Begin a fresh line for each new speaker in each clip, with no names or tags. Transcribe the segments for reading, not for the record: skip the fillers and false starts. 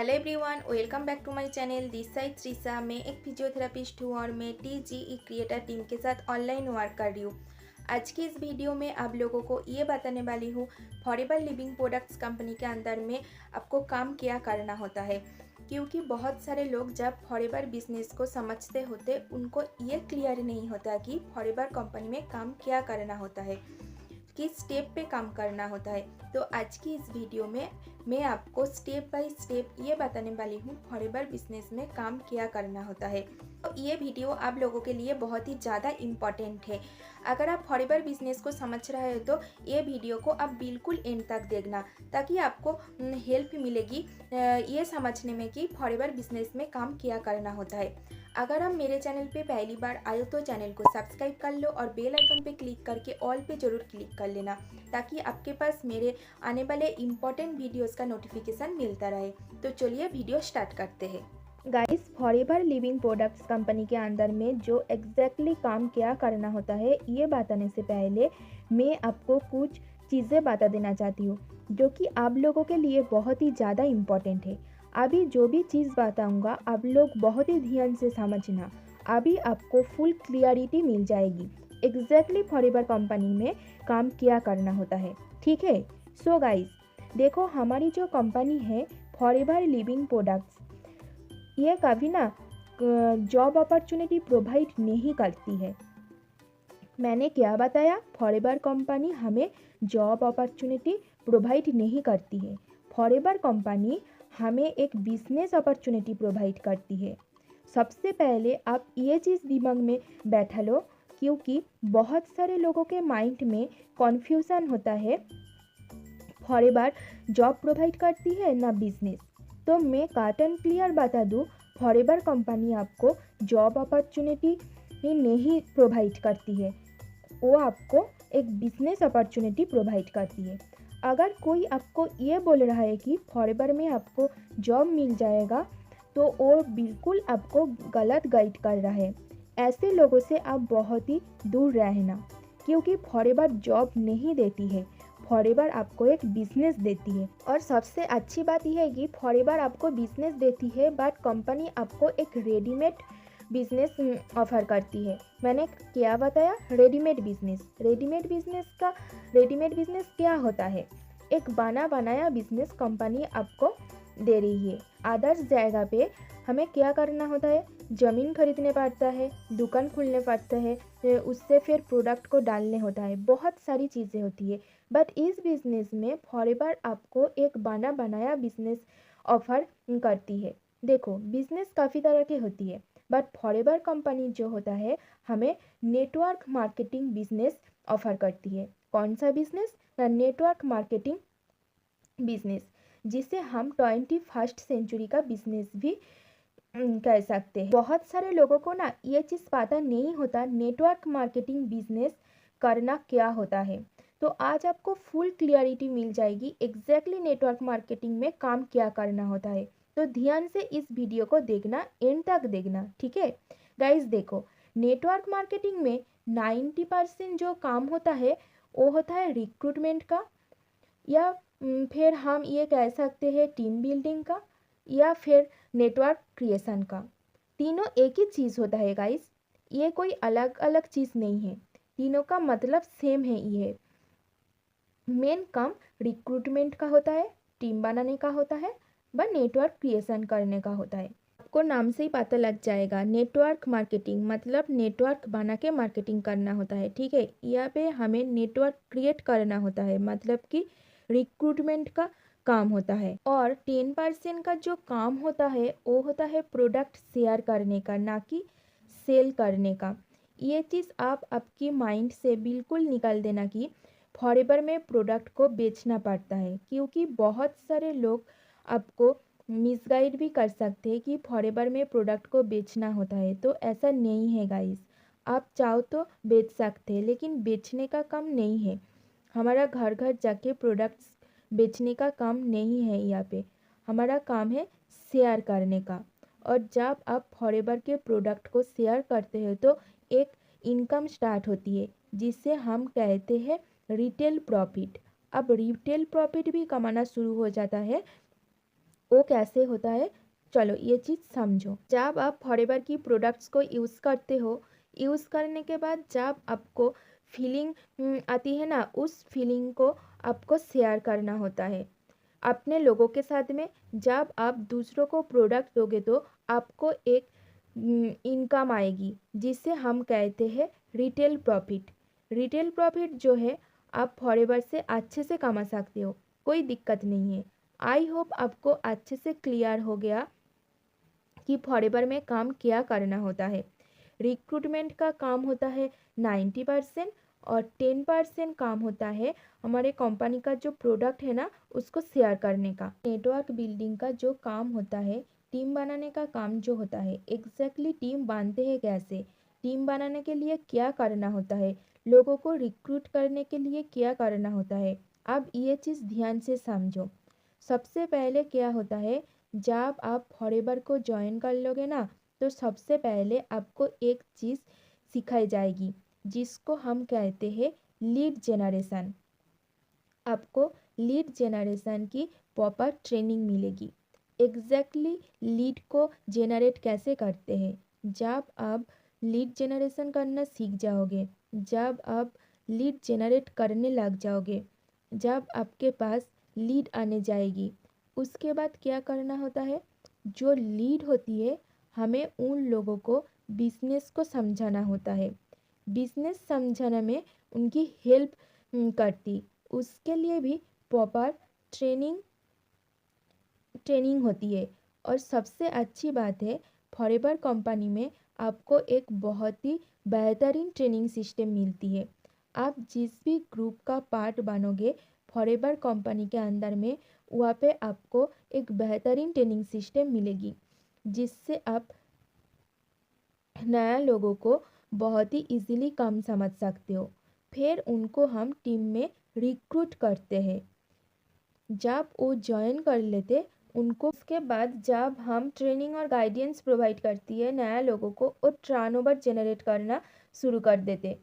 Hello everyone, welcome back to my channel. This side Shrisa. मैं एक physiotherapist हूँ और मैं TGE क्रिएटर टीम के साथ ऑनलाइन वर्क कर रही हूँ। आज की इस वीडियो में आप लोगों को ये बताने वाली हूँ फॉरएवर लिविंग प्रोडक्ट्स कंपनी के अंदर में आपको काम क्या करना होता है, क्योंकि बहुत सारे लोग जब फॉरएवर बिजनेस को समझते होते उनको ये क्लियर नहीं होता कि फॉरएवर कंपनी में काम क्या करना होता है, किस स्टेप पे काम करना होता है। तो आज की इस वीडियो में मैं आपको स्टेप बाय स्टेप ये बताने वाली हूँ फॉरएवर बिजनेस में काम क्या करना होता है। तो ये वीडियो आप लोगों के लिए बहुत ही ज़्यादा इम्पॉर्टेंट है। अगर आप फॉरएवर बिजनेस को समझ रहे हो तो ये वीडियो को आप बिल्कुल एंड तक देखना, ताकि आपको हेल्प मिलेगी ये समझने में कि फॉरएवर बिजनेस में काम क्या करना होता है। अगर आप मेरे चैनल पे पहली बार आए हो तो चैनल को सब्सक्राइब कर लो और बेल आइकन पे क्लिक करके ऑल पे ज़रूर क्लिक कर लेना, ताकि आपके पास मेरे आने वाले इम्पोर्टेंट वीडियोस का नोटिफिकेशन मिलता रहे। तो चलिए वीडियो स्टार्ट करते हैं। Guys, forever living products company के अंदर में जो एग्जैक्टली काम क्या करना होता है ये बताने से पहले मैं आपको कुछ चीज़ें बता देना चाहती हूँ जो कि आप लोगों के लिए बहुत ही ज़्यादा इम्पोर्टेंट है। अभी जो भी चीज़ बताऊँगा आप लोग बहुत ही ध्यान से समझना, अभी आपको फुल क्लियरिटी मिल जाएगी एग्जैक्टली फॉरएवर कंपनी में काम क्या करना होता है। ठीक है, सो गाइस देखो, हमारी जो कंपनी है फॉरएवर लिविंग प्रोडक्ट्स, ये कभी ना जॉब अपॉर्चुनिटी प्रोवाइड नहीं करती है। मैंने क्या बताया, फॉरएवर कंपनी हमें जॉब अपॉर्चुनिटी प्रोवाइड नहीं करती है। फॉरएवर कंपनी हमें एक बिजनेस अपॉर्चुनिटी प्रोवाइड करती है। सबसे पहले आप ये चीज़ दिमाग में बैठा लो, क्योंकि बहुत सारे लोगों के माइंड में कन्फ्यूज़न होता है फॉरएवर जॉब प्रोवाइड करती है ना बिजनेस। तो मैं कट एंड क्लियर बता दूँ, फॉरएवर कंपनी आपको जॉब अपॉर्चुनिटी नहीं प्रोवाइड करती है, वो आपको एक बिजनेस अपॉर्चुनिटी प्रोवाइड करती है। अगर कोई आपको ये बोल रहा है कि फॉरएवर में आपको जॉब मिल जाएगा, तो वो बिल्कुल आपको गलत गाइड कर रहा है। ऐसे लोगों से आप बहुत ही दूर रहना, क्योंकि फॉरएवर जॉब नहीं देती है, फॉरएवर आपको एक बिजनेस देती है। और सबसे अच्छी बात यह है कि फॉरएवर आपको बिजनेस देती है, बट कंपनी आपको एक रेडीमेड बिजनेस ऑफर करती है। मैंने क्या बताया, रेडीमेड बिजनेस। रेडीमेड बिजनेस क्या होता है, एक बना बनाया बिजनेस कंपनी आपको दे रही है। अदर्स जगह पे हमें क्या करना होता है, ज़मीन खरीदने पड़ता है, दुकान खोलने पड़ता है, उससे फिर प्रोडक्ट को डालने होता है, बहुत सारी चीज़ें होती है। बट इस बिज़नेस में फॉरएवर आपको एक बना बनाया बिजनेस ऑफर करती है। देखो, बिजनेस काफ़ी तरह की होती है, बट फॉरएवर कंपनी जो होता है हमें नेटवर्क मार्केटिंग बिजनेस ऑफर करती है। कौन सा बिजनेस, नेटवर्क मार्केटिंग बिजनेस, जिसे हम 21st सेंचुरी का बिजनेस भी कह सकते हैं। बहुत सारे लोगों को ना ये चीज़ पता नहीं होता नेटवर्क मार्केटिंग बिजनेस करना क्या होता है। तो आज आपको फुल क्लियरिटी मिल जाएगी एग्जैक्टली नेटवर्क मार्केटिंग में काम क्या करना होता है। तो ध्यान से इस वीडियो को देखना, एंड तक देखना, ठीक है गाइस। देखो, नेटवर्क मार्केटिंग में 90% जो काम होता है वो होता है रिक्रूटमेंट का, या फिर हम ये कह सकते हैं टीम बिल्डिंग का, या फिर नेटवर्क क्रिएशन का। तीनों एक ही चीज़ होता है गाइस, ये कोई अलग अलग चीज़ नहीं है, तीनों का मतलब सेम है। ये मेन काम रिक्रूटमेंट का होता है, टीम बनाने का होता है, व नेटवर्क क्रिएशन करने का होता है। आपको नाम से ही पता लग जाएगा, नेटवर्क मार्केटिंग मतलब नेटवर्क बना के मार्केटिंग करना होता है, ठीक है। यहाँ पे हमें नेटवर्क क्रिएट करना होता है, मतलब कि रिक्रूटमेंट का काम होता है। और 10% का जो काम होता है वो होता है प्रोडक्ट शेयर करने का, ना कि सेल करने का। ये चीज़ आप आपकी माइंड से बिल्कुल निकाल देना कि फॉरएवर में प्रोडक्ट को बेचना पड़ता है, क्योंकि बहुत सारे लोग आपको मिसगाइड भी कर सकते हैं कि फॉरएवर में प्रोडक्ट को बेचना होता है। तो ऐसा नहीं है गाइस, आप चाहो तो बेच सकते हैं, लेकिन बेचने का काम नहीं है। हमारा घर घर जाके प्रोडक्ट्स बेचने का काम नहीं है। यहाँ पे हमारा काम है शेयर करने का। और जब आप फॉरएवर के प्रोडक्ट को शेयर करते हो तो एक इनकम स्टार्ट होती है, जिसे हम कहते हैं रिटेल प्रॉफिट। अब रिटेल प्रॉफिट भी कमाना शुरू हो जाता है वो कैसे होता है, चलो ये चीज़ समझो। जब आप फॉरएवर की प्रोडक्ट्स को यूज़ करते हो, यूज़ करने के बाद जब आपको फीलिंग आती है ना, उस फीलिंग को आपको शेयर करना होता है अपने लोगों के साथ में। जब आप दूसरों को प्रोडक्ट दोगे तो आपको एक इनकम आएगी, जिसे हम कहते हैं रिटेल प्रॉफिट। रिटेल प्रॉफिट जो है, आप फॉरएवर से अच्छे से कमा सकते हो, कोई दिक्कत नहीं है। आई होप आपको अच्छे से क्लियर हो गया कि फॉरएवर में काम क्या करना होता है। रिक्रूटमेंट का काम होता है 90% और 10% काम होता है हमारे कंपनी का जो प्रोडक्ट है ना, उसको शेयर करने का। नेटवर्क बिल्डिंग का जो काम होता है, टीम बनाने का काम जो होता है, एग्जैक्टली टीम बांधते हैं कैसे, टीम बनाने के लिए क्या करना होता है, लोगों को रिक्रूट करने के लिए क्या करना होता है। अब ये चीज़ ध्यान से समझो। सबसे पहले क्या होता है, जब आप फॉरएवर को ज्वाइन कर लोगे ना, तो सबसे पहले आपको एक चीज़ सिखाई जाएगी, जिसको हम कहते हैं लीड जनरेशन। आपको लीड जनरेशन की प्रॉपर ट्रेनिंग मिलेगी। एग्जैक्टली लीड को जनरेट कैसे करते हैं। जब आप लीड जनरेशन करना सीख जाओगे, जब आप लीड जनरेट करने लग जाओगे, जब आपके पास लीड आने जाएगी, उसके बाद क्या करना होता है, जो लीड होती है, हमें उन लोगों को बिजनेस को समझाना होता है। बिजनेस समझाने में उनकी हेल्प करती, उसके लिए भी प्रॉपर ट्रेनिंग ट्रेनिंग होती है। और सबसे अच्छी बात है, फॉरएवर कंपनी में आपको एक बहुत ही बेहतरीन ट्रेनिंग सिस्टम मिलती है। आप जिस भी ग्रुप का पार्ट बनोगे फॉरएवर कंपनी के अंदर में, वहाँ पे आपको एक बेहतरीन ट्रेनिंग सिस्टम मिलेगी, जिससे आप नया लोगों को बहुत ही इजीली कम समझ सकते हो। फिर उनको हम टीम में रिक्रूट करते हैं। जब वो ज्वाइन कर लेते उनको, उसके बाद जब हम ट्रेनिंग और गाइडेंस प्रोवाइड करती है नया लोगों को, वो टर्नओवर जनरेट करना शुरू कर देते।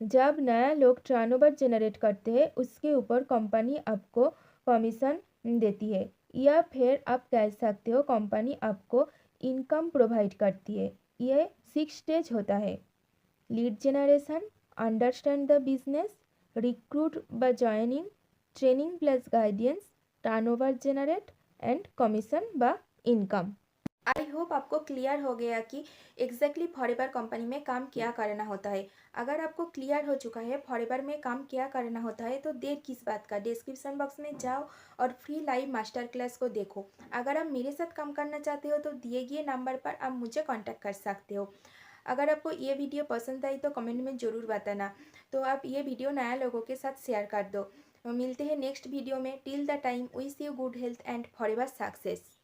जब नया लोग टर्नओवर जनरेट करते हैं, उसके ऊपर कंपनी आपको कमीशन देती है, या फिर आप कह सकते हो कंपनी आपको इनकम प्रोवाइड करती है। ये 6 स्टेज होता है: lead generation, understand the business, recruit व joining, training plus guidance, turnover generate and commission व इनकम। आई होप आपको क्लियर हो गया कि एग्जैक्टली फॉरएवर कंपनी में काम क्या करना होता है। अगर आपको क्लियर हो चुका है फॉरएवर में काम क्या करना होता है, तो देर किस बात का, डिस्क्रिप्शन बॉक्स में जाओ और फ्री लाइव मास्टर क्लास को देखो। अगर आप मेरे साथ काम करना चाहते हो तो दिए गए नंबर पर आप मुझे कांटेक्ट कर सकते हो। अगर आपको ये वीडियो पसंद आई तो कमेंट में ज़रूर बताना। तो आप ये वीडियो नया लोगों के साथ शेयर कर दो। मिलते हैं नेक्स्ट वीडियो में। Till the time wish you good health and forever success.